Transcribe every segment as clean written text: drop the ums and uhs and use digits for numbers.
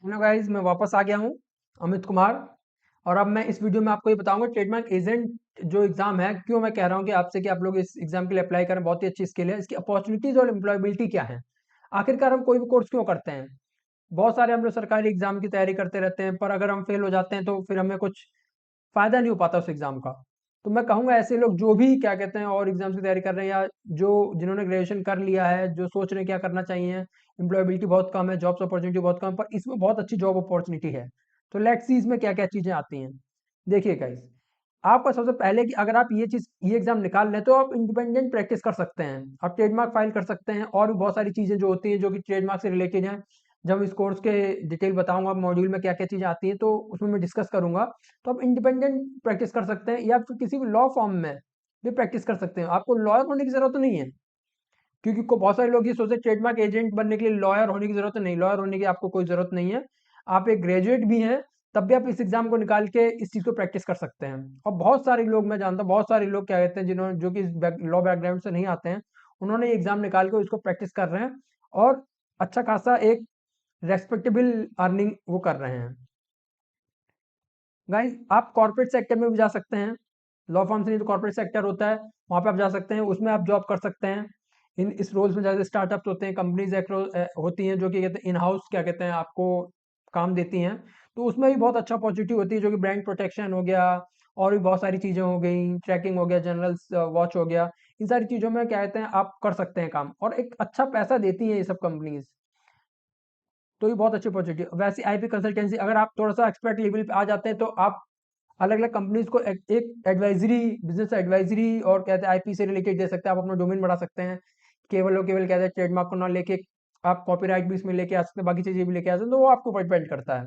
Hello guys, मैं वापस आ गया हूँ अमित कुमार। और अब मैं इस वीडियो में आपको ये बताऊंगा ट्रेडमार्क एजेंट जो एग्जाम है, क्यों मैं कह रहा हूँ कि आपसे कि आप लोग इस एग्जाम के लिए अप्लाई करें। बहुत ही अच्छी स्किल है, इसकी अपॉर्चुनिटीज और एम्प्लॉयबिलिटी क्या है। आखिरकार हम कोई भी कोर्स क्यों करते हैं। बहुत सारे हम लोग सरकारी एग्जाम की तैयारी करते रहते हैं, पर अगर हम फेल हो जाते हैं तो फिर हमें कुछ फायदा नहीं हो पाता उस एग्जाम का। तो मैं कहूंगा ऐसे लोग जो भी क्या कहते हैं और एग्जाम्स की तैयारी कर रहे हैं, या जो जिन्होंने ग्रेजुएशन कर लिया है, जो सोच रहे हैं क्या करना चाहिए। एम्प्लॉयबिलिटी बहुत कम है, जॉब्स अपॉर्चुनिटी बहुत कम है, पर इसमें बहुत अच्छी जॉब अपॉर्चुनिटी है। तो लेट्स सी इसमें क्या क्या चीजें आती हैं। देखिए गाइस, आपका सबसे पहले कि अगर आप ये एग्जाम निकाल लें तो आप इंडिपेंडेंट प्रैक्टिस कर सकते हैं। आप ट्रेडमार्क फाइल कर सकते हैं, और भी बहुत सारी चीजें जो होती हैं जो कि ट्रेडमार्क से रिलेटेड हैं। जब इस कोर्स के डिटेल बताऊंगा मॉड्यूल में क्या क्या चीजें आती हैं, तो उसमें मैं डिस्कस करूंगा। तो आप इंडिपेंडेंट प्रैक्टिस कर सकते हैं, या फिर किसी भी लॉ फॉर्म में भी प्रैक्टिस कर सकते हैं। आपको लॉयर होने की जरूरत नहीं है, क्योंकि को बहुत सारे लोग ये सोचते हैं ट्रेडमार्क एजेंट बनने के लिए लॉयर होने की जरूरत नहीं। लॉयर होने की आपको कोई जरूरत नहीं है। आप एक ग्रेजुएट भी हैं, तब भी आप इस एग्जाम को निकाल के इस चीज को प्रैक्टिस कर सकते हैं। और बहुत सारे लोग मैं जानता हूँ, बहुत सारे लोग क्या कहते हैं जिन्होंने जो कि लॉ बैकग्राउंड से नहीं आते हैं, उन्होंने ये एग्जाम निकाल के इसको प्रैक्टिस कर रहे हैं, और अच्छा खासा एक रेस्पेक्टेबल अर्निंग वो कर रहे हैं। गाइस, आप कॉर्पोरेट सेक्टर में भी जा सकते हैं। लॉ फर्म से नहीं तो कॉर्पोरेट सेक्टर होता है, वहां पे आप जा सकते हैं, उसमें आप जॉब कर सकते हैं। इन इस रोल्स में जैसे स्टार्टअप्स होते हैं, कंपनीज होती हैं जो कि कहते हैं इन हाउस क्या कहते हैं आपको काम देती हैं। तो उसमें भी बहुत अच्छा अपॉर्चुनिटी होती है, जो कि ब्रांड प्रोटेक्शन हो गया, और भी बहुत सारी चीजें हो गई, ट्रैकिंग हो गया, जनरल वॉच हो गया। इन सारी चीजों में क्या कहते हैं आप कर सकते हैं काम, और एक अच्छा पैसा देती है ये सब कंपनीज। तो ये बहुत अच्छी अपॉर्चुनिटी। वैसे आईपी कंसल्टेंसी, अगर आप थोड़ा सा एक्सपर्ट लेवल पे आ जाते हैं तो आप अलग अलग कंपनीज को एक एडवाइजरी, बिजनेस एडवाइजरी और कहते हैं आईपी से रिलेटेड दे सकते हैं। आप अपना डोमेन बढ़ा सकते हैं। केवल और केवल कहते हैं ट्रेडमार्क को ना लेके आप कॉपीराइट भी इसमें लेके आ सकते हैं, बाकी चीजें भी लेके आ सकते हैं, तो वो आपको ऊपर डिपेंड करता है।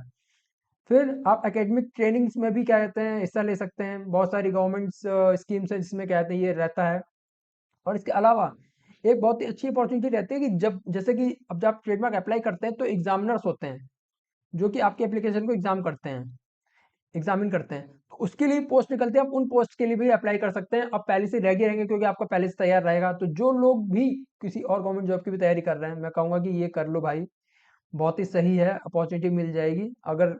फिर आप एकेडमिक ट्रेनिंग्स में भी क्या कहते हैं हिस्सा ले सकते हैं। बहुत सारी गवर्नमेंट्स स्कीम्स है जिसमें क्या कहते हैं ये रहता है। और इसके अलावा एक बहुत ही अच्छी अपॉर्चुनिटी रहती है कि जब जैसे कि अब जब आप ट्रेडमार्क अप्लाई करते हैं तो एग्जामिनर्स होते हैं जो कि आपके एप्लीकेशन को एग्जाम करते हैं, एग्जामिन करते हैं। तो उसके लिए पोस्ट निकलते हैं, आप उन पोस्ट के लिए भी अप्लाई कर सकते हैं। आप पहले से रेडी रहेंगे, क्योंकि आपका पहले से तैयार रहेगा। तो जो लोग भी किसी और गवर्नमेंट जॉब की भी तैयारी कर रहे हैं, मैं कहूंगा कि ये कर लो भाई। बहुत ही सही है, अपॉर्चुनिटी मिल जाएगी। अगर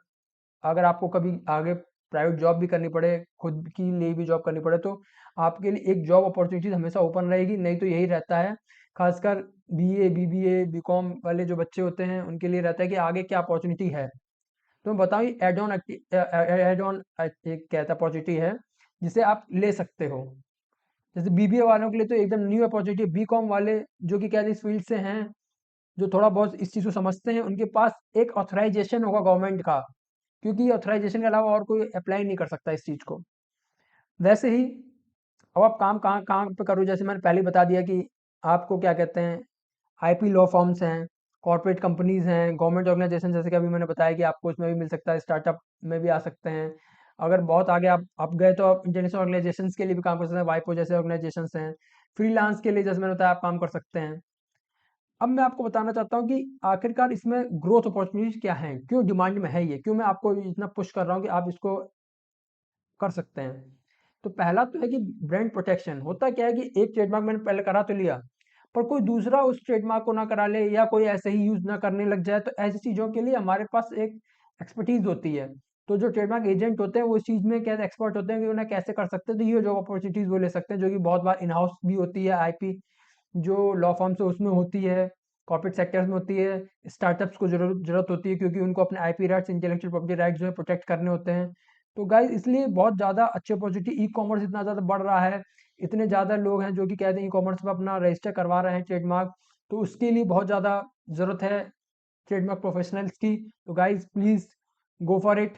अगर आपको कभी आगे प्राइवेट जॉब भी करनी पड़े, खुद के लिए भी जॉब करनी पड़े, तो आपके लिए एक जॉब अपॉर्चुनिटी हमेशा ओपन रहेगी। नहीं तो यही रहता है, खासकर बीए बीबीए बीकॉम वाले जो बच्चे होते हैं उनके लिए रहता है कि आगे क्या अपॉर्चुनिटी है। तो मैं बताऊँ, एड ऑन एक कहता अपॉर्चुनिटी है जिसे आप ले सकते हो। जैसे बीबीए वालों के लिए तो एकदम न्यू अपॉर्चुनिटी है। बीकॉम वाले जो कि कहते इस फील्ड से हैं, जो थोड़ा बहुत इस चीज़ को समझते हैं, उनके पास एक ऑथराइजेशन होगा गवर्नमेंट का, क्योंकि ऑथराइजेशन के अलावा और कोई अप्लाई नहीं कर सकता इस चीज़ को। वैसे ही अब आप काम कहाँ कहाँ पे करो, जैसे मैंने पहले ही बता दिया कि आपको क्या कहते हैं आईपी लॉ फॉर्म्स हैं, कॉर्पोरेट कंपनीज हैं, गवर्नमेंट ऑर्गेनाइजेशन, जैसे कि अभी मैंने बताया कि आपको इसमें भी मिल सकता है, स्टार्टअप में भी आ सकते हैं। अगर बहुत आगे आप गए तो आप इंटरनेशनल ऑर्गेनाइजेशंस के लिए भी काम कर सकते हैं, वाइपो जैसे ऑर्गेनाइजेशंस हैं। फ्रीलांस के लिए जैसे मैंने बताया आप काम कर सकते हैं। अब मैं आपको बताना चाहता हूँ कि आखिरकार इसमें ग्रोथ अपॉर्चुनिटीज क्या हैं, क्यों डिमांड में है ये, क्यों मैं आपको इतना पुश कर रहा हूँ कि आप इसको कर सकते हैं। तो पहला तो है कि ब्रांड प्रोटेक्शन। होता क्या है कि एक ट्रेडमार्क मैंने पहले करा तो लिया, पर कोई दूसरा उस ट्रेडमार्क को ना करा ले, या कोई ऐसे ही यूज ना करने लग जाए, तो ऐसी चीजों के लिए हमारे पास एक एक्सपर्टीज होती है। तो जो ट्रेडमार्क एजेंट होते हैं वो इस चीज में क्या एक्सपर्ट होते हैं कि उन्हें कैसे कर सकते हैं। तो ये जॉब अपॉर्चुनिटीज वो ले सकते हैं, जो कि बहुत बार इन हाउस भी होती है। आईपी जो लॉ फर्म्स है उसमें होती है, कॉर्पोरेट सेक्टर्स में होती है। स्टार्टअप्स को जरूरत जरूरत होती है, क्योंकि उनको अपने IP rights, intellectual property rights जो है प्रोटेक्ट करने होते हैं। तो गाइस, इसलिए बहुत ज़्यादा अच्छी अपॉर्चुनिटी, ई कॉमर्स इतना ज़्यादा बढ़ रहा है, इतने ज़्यादा लोग हैं जो कि कहते हैं ई कॉमर्स में अपना रजिस्टर करवा रहे हैं ट्रेडमार्क। तो उसके लिए बहुत ज़्यादा ज़रूरत है ट्रेडमार्क प्रोफेशनल्स की। तो guys please go for it.